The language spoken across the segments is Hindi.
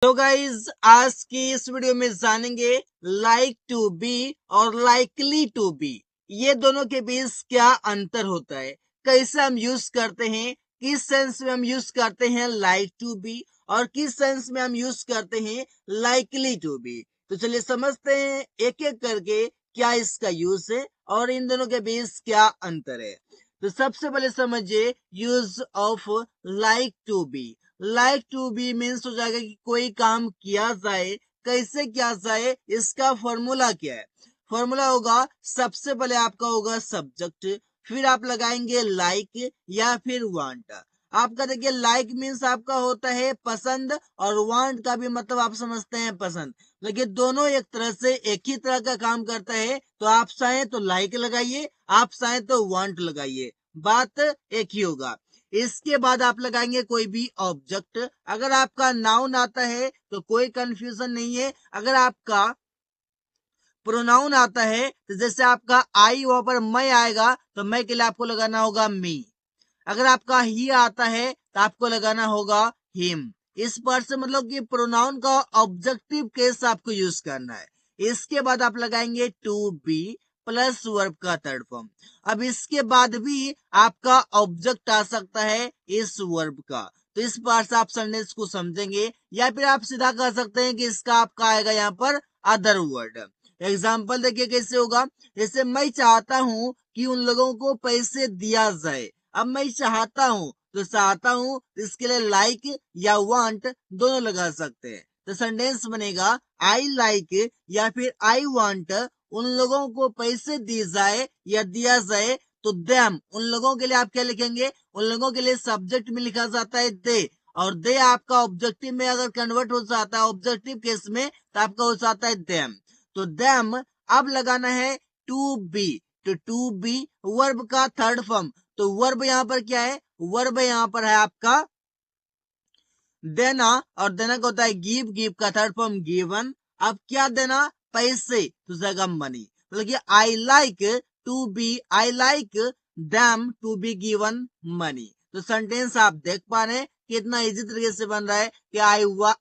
तो गाइज आज की इस वीडियो में जानेंगे लाइक टू बी और लाइकली टू बी, ये दोनों के बीच क्या अंतर होता है, कैसे हम यूज करते हैं, किस सेंस में हम यूज करते हैं लाइक टू बी और किस सेंस में हम यूज करते हैं लाइकली टू बी। तो चलिए समझते हैं एक एक करके क्या इसका यूज है और इन दोनों के बीच क्या अंतर है। तो सबसे पहले समझिए use of like to be. Like to be means हो जाएगा कि कोई काम किया जाए, कैसे किया जाए, इसका फॉर्मूला क्या है। फॉर्मूला होगा सबसे पहले आपका होगा सब्जेक्ट, फिर आप लगाएंगे लाइक या फिर वांट। आपका देखिए लाइक मीन्स आपका होता है पसंद और वांट का भी मतलब आप समझते हैं पसंद, लेकिन दोनों एक तरह से एक ही तरह का काम करता है। तो आप चाहें तो लाइक लगाइए, आप चाहें तो वांट लगाइए, बात एक ही होगा। इसके बाद आप लगाएंगे कोई भी ऑब्जेक्ट। अगर आपका नाउन आता है तो कोई कंफ्यूजन नहीं है। अगर आपका प्रोनाउन आता है तो जैसे आपका आई वहां पर मैं आएगा तो मैं के लिए आपको लगाना होगा मी। अगर आपका ही आता है तो आपको लगाना होगा हिम। इस पर से मतलब कि प्रोनाउन का ऑब्जेक्टिव केस आपको यूज करना है। इसके बाद आप लगाएंगे टू बी प्लस वर्ब का थर्ड फॉर्म। अब इसके बाद भी आपका ऑब्जेक्ट आ सकता है इस वर्ब का, तो इस बार से आप सेंटेंस को समझेंगे या फिर आप सीधा कह सकते हैं कि इसका आपका आएगा यहाँ पर अदर वर्ड। एग्जाम्पल देखिए कैसे होगा। जैसे मैं चाहता हूं कि उन लोगों को पैसे दिया जाए। अब मैं चाहता हूं तो चाहता हूं, इसके लिए लाइक या वांट दोनों लगा सकते हैं। तो सेंटेंस बनेगा आई लाइक या फिर आई वांट उन लोगों को पैसे दी जाए या दिया जाए। तो देम उन लोगों के लिए आप क्या लिखेंगे, उन लोगों के लिए सब्जेक्ट में लिखा जाता है दे, और दे आपका ऑब्जेक्टिव में अगर कन्वर्ट हो जाता है ऑब्जेक्टिव केस में तो आपका हो जाता है देम। तो देम अब लगाना है टू बी। तो टू बी वर्ब का थर्ड फॉर्म। तो वर्ब यहां पर क्या है, वर्ब यहां पर है आपका देना, और देना का होता है गिव, गिव का थर्ड फॉर्म गिवन। अब क्या देना, पैसे, तो जगह मनी। मतलब कि I like to be, I like them to be given money. तो सेंटेंस आप देख पा रहे हैं कितना इजी तरीके से बन रहा है कि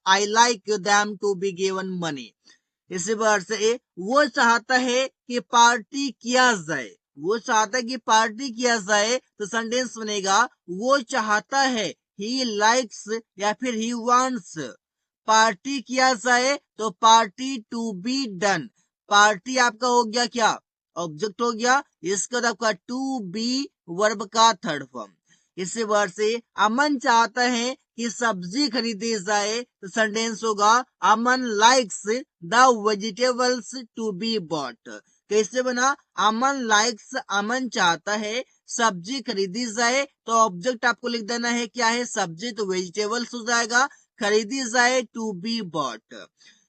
I like them to be given money. इसी बार से वो चाहता है कि पार्टी किया जाए, वो चाहता है कि पार्टी किया जाए। तो सेंटेंस बनेगा वो चाहता है, ही लाइक्स या फिर ही वांट्स पार्टी किया जाए। तो party to be done, party आपका हो गया क्या, ऑब्जेक्ट हो गया। इसके बाद आपका टू बी वर्ब का थर्ड फॉर्म। इसी वर्ड से अमन चाहता है कि सब्जी खरीदी जाए। तो सेंटेंस होगा Aman likes the vegetables to be bought. कैसे बना, अमन लाइक्स, अमन चाहता है सब्जी खरीदी जाए। तो ऑब्जेक्ट आपको लिख देना है क्या है, सब्जी, तो वेजिटेबल्स हो जाएगा, खरीदी जाए टू बी बॉट।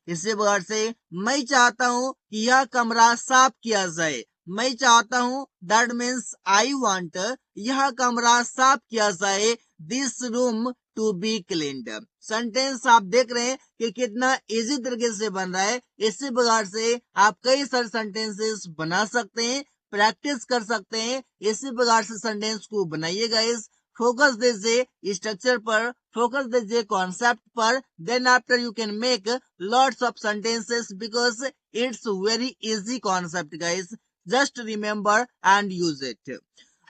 इसी प्रकार से मैं चाहता हूं कि यह कमरा साफ किया जाए। मैं चाहता हूं दैट मीन्स आई वांट, यह कमरा साफ किया जाए, this room to be cleaned. Sentence आप देख रहे हैं कि कितना इजी तरीके से बन रहा है। इसी प्रकार से आप कई सारे सेंटेंसेस बना सकते हैं, प्रैक्टिस कर सकते हैं। इसी प्रकार से सेंटेंस को बनाइएगा। इस फोकस दीजिए स्ट्रक्चर पर, फोकस दीजिए कॉन्सेप्ट पर, then after you can make lots of sentences because it's very easy concept guys, just remember and use it.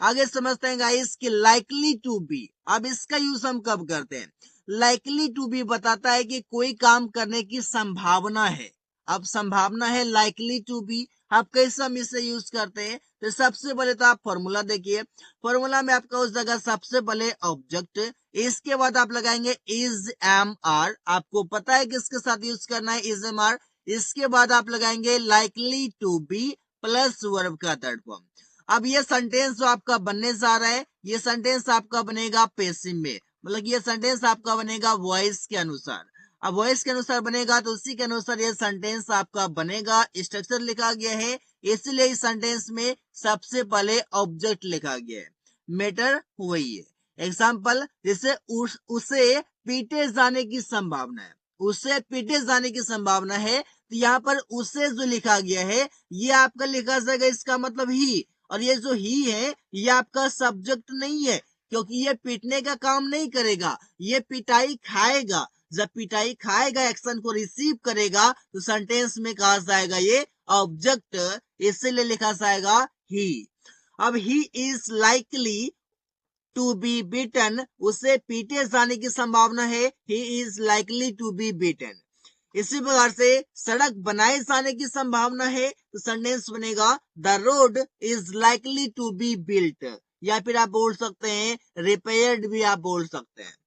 आगे समझते हैं गाइस कि लाइकली टू बी। अब इसका यूज हम कब करते हैं, लाइकली टू बी बताता है कि कोई काम करने की संभावना है। अब संभावना है लाइकली टू बी, आप कैसे हम इसे यूज करते हैं। तो सबसे पहले तो आप फॉर्मूला देखिए, फॉर्मूला में आपका उस जगह सबसे पहले ऑब्जेक्ट, इसके बाद आप लगाएंगे इज एम आर, आपको पता है किसके साथ यूज करना है इज एम आर। इसके बाद आप लगाएंगे likely to be plus verb का थर्ड फॉर्म। अब ये सेंटेंस जो आपका बनने जा रहा है, ये सेंटेंस आपका बनेगा पैसिव में, मतलब ये सेंटेंस आपका बनेगा वॉइस के अनुसार। अब वॉइस के अनुसार बनेगा तो उसी के अनुसार ये सेंटेंस आपका बनेगा। स्ट्रक्चर लिखा गया है, इसलिए इस सेंटेंस में सबसे पहले ऑब्जेक्ट लिखा गया है, मैटर वही है। एग्जाम्पल जैसे उसे पीटे जाने की संभावना है, उसे पीटे जाने की संभावना है। तो यहाँ पर उसे जो लिखा गया है ये आपका लिखा जाएगा, इसका मतलब ही, और ये जो ही है ये आपका सब्जेक्ट नहीं है, क्योंकि ये पीटने का काम नहीं करेगा, ये पिटाई खाएगा। जब पिटाई खाएगा एक्शन को रिसीव करेगा तो सेंटेंस में कहा जाएगा ये ऑब्जेक्ट, इसीलिए लिखा जाएगा ही। अब he is likely to be beaten, उसे पीटे जाने की संभावना है, he is likely to be beaten. इसी प्रकार से सड़क बनाए जाने की संभावना है तो सेंटेंस बनेगा the road is likely to be built, या फिर आप बोल सकते हैं रिपेयर्ड भी आप बोल सकते हैं।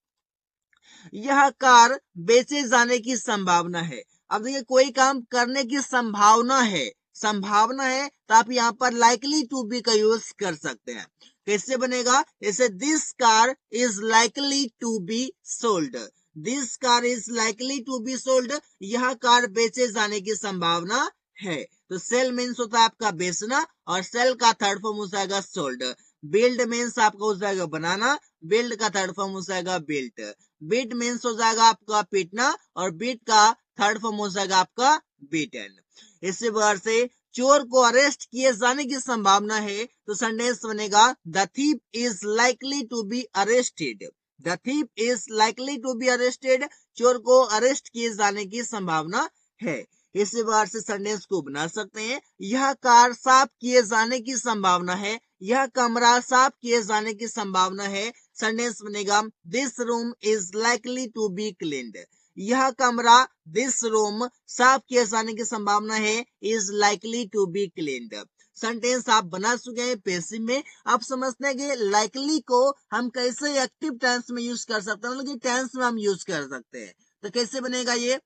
यह कार बेचे जाने की संभावना है। अब देखिए कोई काम करने की संभावना है, संभावना है तो आप यहाँ पर लाइकली टू बी का यूज कर सकते हैं। कैसे बनेगा, जैसे this car is likely to be sold, this car is likely to be sold, यह कार बेचे जाने की संभावना है। तो सेल मीन्स होता है आपका बेचना और सेल का थर्ड फॉर्म हो जाएगा सोल्ड। बिल्ड मीन्स आपका हो जाएगा बनाना, बिल्ड का थर्ड फॉर्म हो जाएगा बिल्ट। बीट मीन्स हो जाएगा आपका पीटना और बीट का थर्ड फॉर्म हो जाएगा आपका बीटन। इसी प्रकार से चोर को अरेस्ट किए जाने की संभावना है तो सेंटेंस बनेगा the thief is likely to be arrested, the thief is likely to be arrested, चोर को अरेस्ट किए जाने की संभावना है। इसी प्रकार से सेंटेंस को बना सकते हैं, यह कार साफ किए जाने की संभावना है, यह कमरा साफ किए जाने की संभावना है। सेंटेंस बनेगा this room is likely to be cleaned, यह कमरा दिस रूम साफ किए जाने की संभावना है, is likely to be cleaned. Sentence आप बना चुके हैं पैसिव में। आप समझते हैं कि लाइकली को हम कैसे एक्टिव टेंस में यूज कर सकते हैं, मतलब कि टेंस में हम यूज कर सकते हैं। तो कैसे बनेगा ये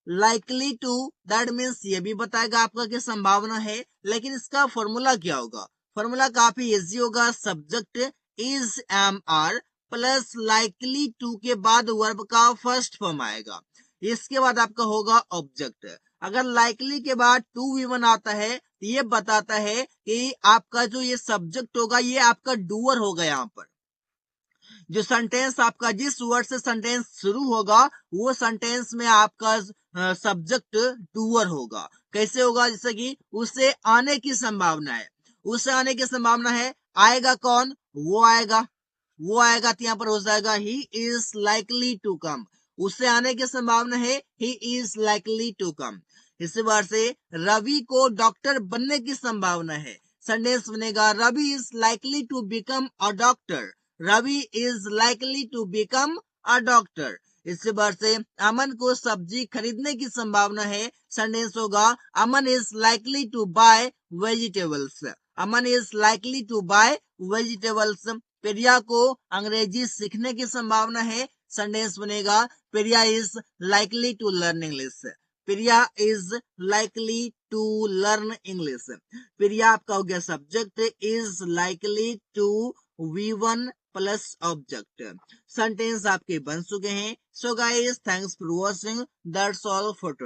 लाइकली टू, दैट मीन्स ये भी बताएगा आपका कि संभावना है, लेकिन इसका फॉर्मूला क्या होगा, फॉर्मूला काफी इजी होगा। Subject is am are plus likely to के बाद वर्ब का फर्स्ट फॉर्म आएगा, इसके बाद आपका होगा ऑब्जेक्ट। अगर लाइकली के बाद टू वी वन आता है तो ये बताता है कि आपका जो ये सब्जेक्ट होगा ये आपका डूअर होगा। यहाँ पर जो सेंटेंस आपका जिस वर्ड से सेंटेंस शुरू होगा वो सेंटेंस में आपका सब्जेक्ट डूअर होगा। कैसे होगा, जैसे कि उसे आने की संभावना है, उसे आने की संभावना है, आएगा कौन, वो आएगा, वो आएगा तो यहाँ पर हो जाएगा he is likely to come, उससे आने की संभावना है, he is likely to come. इसी बार से रवि को डॉक्टर बनने की संभावना है, सेंटेंस बनेगा Ravi is likely to become a doctor, Ravi is likely to become a doctor. इसके बाद से अमन को सब्जी खरीदने की संभावना है, सेंटेंस होगा Aman is likely to buy vegetables, Aman is likely to buy vegetables. Priya को अंग्रेजी सीखने की संभावना है, सेंटेंस बनेगा Priya is likely to learn English, Priya is likely to learn English. Priya आपका हो गया subject, is likely to V1 plus object. Sentence आपके बन चुके हैं। So guys, thanks for watching, that's all for today.